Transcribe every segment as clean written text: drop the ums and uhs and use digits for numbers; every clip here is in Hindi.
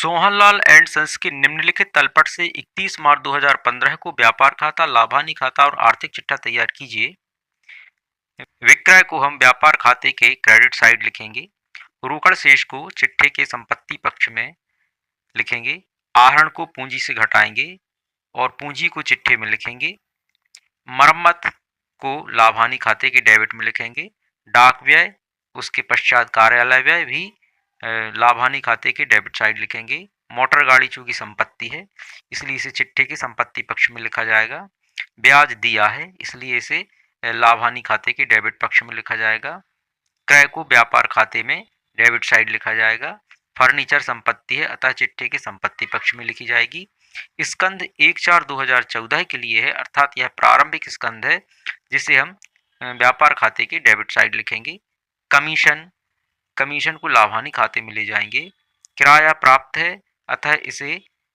सोहनलाल एंड सन्स के निम्नलिखित तलपट से 31 मार्च 2015 को व्यापार खाता, लाभानी खाता और आर्थिक चिट्ठा तैयार कीजिए। विक्रय को हम व्यापार खाते के क्रेडिट साइड लिखेंगे। रोकड़ शेष को चिट्ठे के संपत्ति पक्ष में लिखेंगे। आहरण को पूंजी से घटाएंगे और पूंजी को चिट्ठे में लिखेंगे। मरम्मत को लाभानी खाते के डेबिट में लिखेंगे। डाक व्यय, उसके पश्चात कार्यालय व्यय भी लाभानी खाते के डेबिट साइड लिखेंगे। मोटर गाड़ी चूंकि संपत्ति है इसलिए इसे चिट्ठे के संपत्ति पक्ष में लिखा जाएगा। ब्याज दिया है इसलिए इसे लाभानी खाते के डेबिट पक्ष में लिखा जाएगा। क्रय को व्यापार खाते में डेबिट साइड लिखा जाएगा। फर्नीचर संपत्ति है अतः चिट्ठे के संपत्ति पक्ष में लिखी जाएगी। स्कंद 1/4/2014 के लिए है अर्थात यह प्रारंभिक स्कंद है जिसे हम व्यापार खाते के डेबिट साइड लिखेंगे। कमीशन को लाभानी खाते में ले जाएंगे। किराया प्राप्त है अतः इसे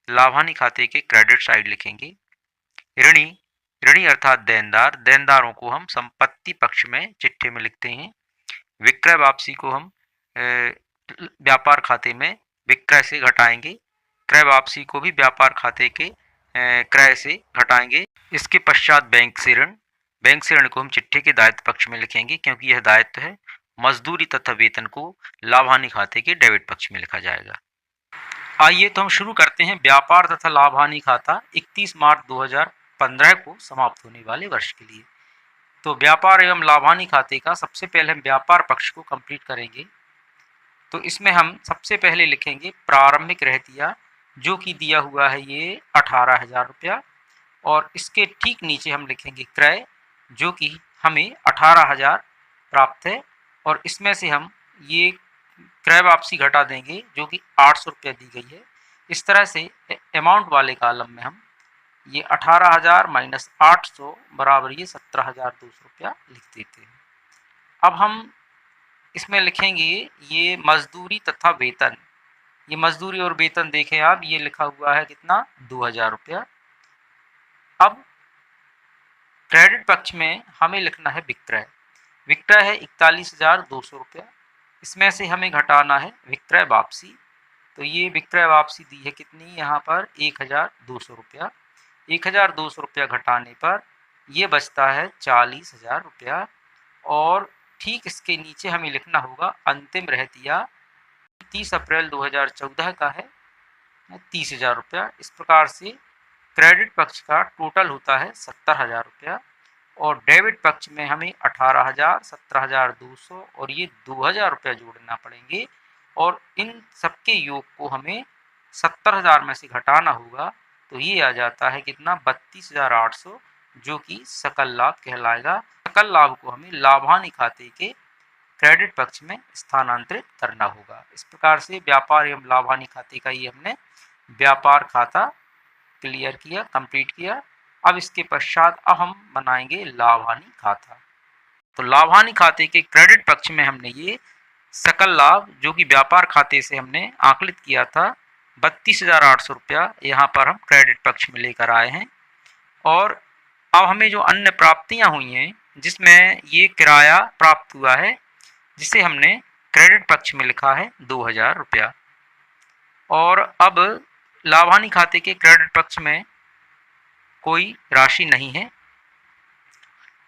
लाभानी खाते के क्रेडिट साइड लिखेंगे। ऋणी अर्थात देनदारों को हम संपत्ति पक्ष में चिट्ठे में लिखते हैं। विक्रय वापसी को हम व्यापार खाते में विक्रय से घटाएंगे। क्रय वापसी को भी व्यापार खाते के क्रय से घटाएंगे। इसके पश्चात बैंक से ऋण को हम चिट्ठे के दायित्व पक्ष में लिखेंगे क्योंकि यह दायित्व है। मजदूरी तथा वेतन को लाभानी खाते के डेबिट पक्ष में लिखा जाएगा। आइए तो हम शुरू करते हैं व्यापार तथा लाभानी खाता 31 मार्च 2015 को समाप्त होने वाले वर्ष के लिए। तो व्यापार एवं लाभानी खाते का सबसे पहले हम व्यापार पक्ष को कंप्लीट करेंगे। तो इसमें हम सबसे पहले लिखेंगे प्रारंभिक रहतिया जो कि दिया हुआ है ये 18,000 रुपया और इसके ठीक नीचे हम लिखेंगे क्रय जो कि हमें 18,000 प्राप्त है और इसमें से हम ये क्रय वापसी घटा देंगे जो कि 800 रुपया दी गई है। इस तरह से अमाउंट वाले कॉलम में हम ये 18,000 माइनस 800 बराबर ये 17,200 रुपया लिख देते हैं। अब हम इसमें लिखेंगे ये मजदूरी तथा वेतन। ये मजदूरी और वेतन देखें आप ये लिखा हुआ है कितना 2,000 रुपया। अब क्रेडिट पक्ष में हमें लिखना है विक्रय है 41,200 रुपया। इसमें से हमें घटाना है विक्रय वापसी। तो ये विक्रय वापसी दी है कितनी यहाँ पर 1,200 रुपया। 1,200 रुपया घटाने पर ये बचता है 40,000 रुपया और ठीक इसके नीचे हमें लिखना होगा अंतिम रहतिया 30 अप्रैल 2014 का है 30,000 रुपया। इस प्रकार से क्रेडिट पक्ष का टोटल होता है 70,000 रुपया और डेबिट पक्ष में हमें 18,000, 17,200 और ये 2,000 रुपया जोड़ना पड़ेंगे और इन सबके योग को हमें 70,000 में से घटाना होगा। तो ये आ जाता है कितना 32,800 जो कि सकल लाभ कहलाएगा। सकल लाभ को हमें लाभानी खाते के क्रेडिट पक्ष में स्थानांतरित करना होगा। इस प्रकार से व्यापार एवं लाभानी खाते का ये हमने व्यापार खाता क्लियर किया, कंप्लीट किया। अब इसके पश्चात अब हम बनाएंगे लाभानी खाता। तो लाभानी खाते के क्रेडिट पक्ष में हमने ये सकल लाभ जो कि व्यापार खाते से हमने आकलित किया था 32,800 रुपया यहाँ पर हम क्रेडिट पक्ष में लेकर आए हैं। और अब हमें जो अन्य प्राप्तियां हुई हैं जिसमें ये किराया प्राप्त हुआ है जिसे हमने क्रेडिट पक्ष में लिखा है 2,000 रुपया। और अब लाभानी खाते के क्रेडिट पक्ष में कोई राशि नहीं है।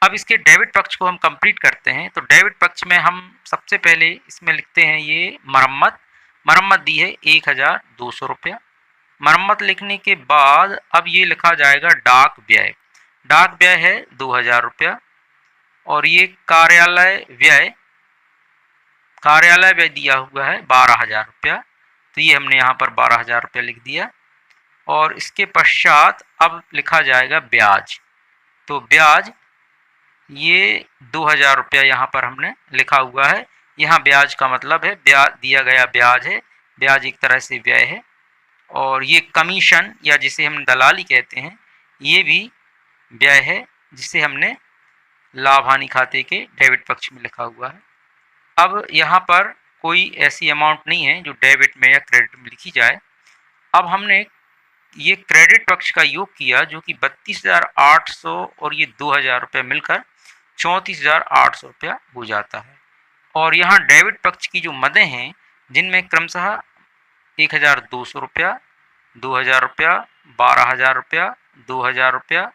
अब इसके डेबिट पक्ष को हम कंप्लीट करते हैं। तो डेबिट पक्ष में हम सबसे पहले इसमें लिखते हैं ये मरम्मत दी है 1,200 रुपया। मरम्मत लिखने के बाद अब ये लिखा जाएगा डाक व्यय है 2,000 रुपया और ये कार्यालय व्यय दिया हुआ है 12,000 रुपया। तो ये हमने यहाँ पर 12,000 रुपया लिख दिया और इसके पश्चात अब लिखा जाएगा ब्याज। तो ब्याज ये 2,000 रुपया यहाँ पर हमने लिखा हुआ है। यहाँ ब्याज का मतलब है ब्याज दिया गया ब्याज है, ब्याज एक तरह से व्यय है। और ये कमीशन या जिसे हम दलाली कहते हैं ये भी व्यय है जिसे हमने लाभानी खाते के डेबिट पक्ष में लिखा हुआ है। अब यहाँ पर कोई ऐसी अमाउंट नहीं है जो डेबिट में या क्रेडिट में लिखी जाए। अब हमने ये क्रेडिट पक्ष का योग किया जो कि 32,800 और ये 2,000 रुपये मिलकर 34,800 रुपया हो जाता है। और यहाँ डेबिट पक्ष की जो मदें हैं जिनमें क्रमशः 1,200 रुपया, 2,000 रुपया, 12,000 रुपया, 2,000 रुपया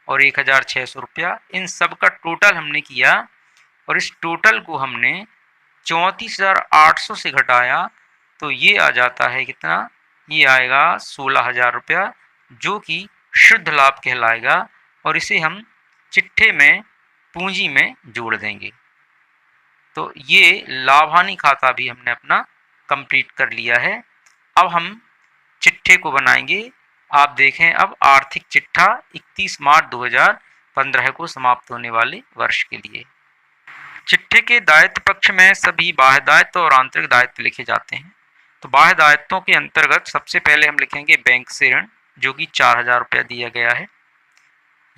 और 1,600 रुपया। इन सब का टोटल हमने किया और इस टोटल को हमने 34,800 से घटाया तो ये आ जाता है कितना, ये आएगा 16,000 रुपया, जो कि शुद्ध लाभ कहलाएगा और इसे हम चिट्ठे में पूंजी में जोड़ देंगे। तो ये लाभ हानि खाता भी हमने अपना कंप्लीट कर लिया है। अब हम चिट्ठे को बनाएंगे। आप देखें अब आर्थिक चिट्ठा 31 मार्च 2015 को समाप्त होने वाले वर्ष के लिए। चिट्ठे के दायित्व पक्ष में सभी बाह्य दायित्व और आंतरिक दायित्व लिखे जाते हैं। तो बाह्य दायित्वों के अंतर्गत सबसे पहले हम लिखेंगे बैंक से ऋण, जो कि 4,000 रुपया दिया गया है,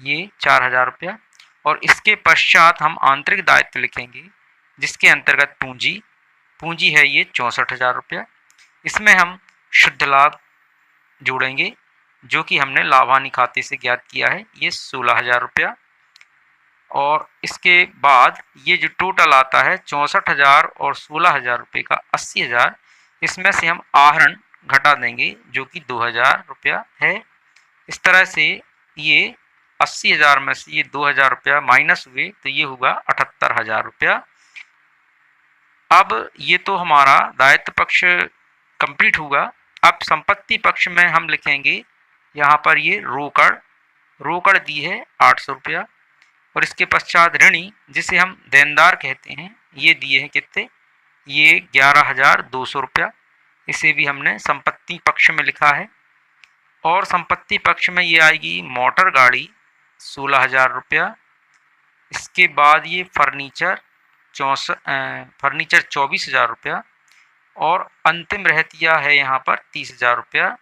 ये 4,000 रुपया। और इसके पश्चात हम आंतरिक दायित्व लिखेंगे जिसके अंतर्गत पूंजी है ये 64,000 रुपया। इसमें हम शुद्ध लाभ जोड़ेंगे जो कि हमने लाभ हानि खाते से ज्ञात किया है, ये 16,000 रुपया। और इसके बाद ये जो टोटल आता है 64,000 और 16,000 रुपये का 80,000, इसमें से हम आहरण घटा देंगे जो कि 2,000 रुपया है। इस तरह से ये 80,000 में से ये 2,000 रुपया माइनस हुए तो ये होगा 78,000 रुपया। अब ये तो हमारा दायित्व पक्ष कंप्लीट हुआ। अब संपत्ति पक्ष में हम लिखेंगे यहाँ पर ये रोकड़ दी है 800 रुपया और इसके पश्चात ऋणी जिसे हम देनदार कहते हैं ये दिए हैं कितने, ये 11,200 रुपया, इसे भी हमने संपत्ति पक्ष में लिखा है। और संपत्ति पक्ष में ये आएगी मोटर गाड़ी 16,000 रुपया। इसके बाद ये फर्नीचर 24,000 रुपया और अंतिम रहतिया है यहाँ पर 30,000 रुपया।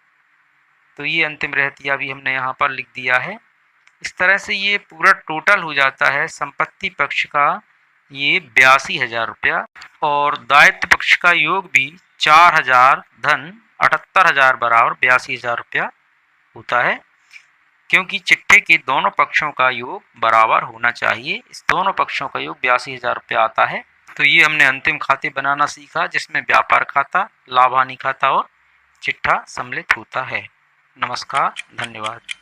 तो ये अंतिम रहतिया भी हमने यहाँ पर लिख दिया है। इस तरह से ये पूरा टोटल हो जाता है संपत्ति पक्ष का ये 82,000 रुपया और दायित्व पक्ष का योग भी 4,000 धन 78,000 बराबर 82,000 रुपया होता है, क्योंकि चिट्ठे के दोनों पक्षों का योग बराबर होना चाहिए। इस दोनों पक्षों का योग 82,000 रुपया आता है। तो ये हमने अंतिम खाते बनाना सीखा जिसमें व्यापार खाता, लाभ हानि खाता और चिट्ठा सम्मिलित होता है। नमस्कार, धन्यवाद।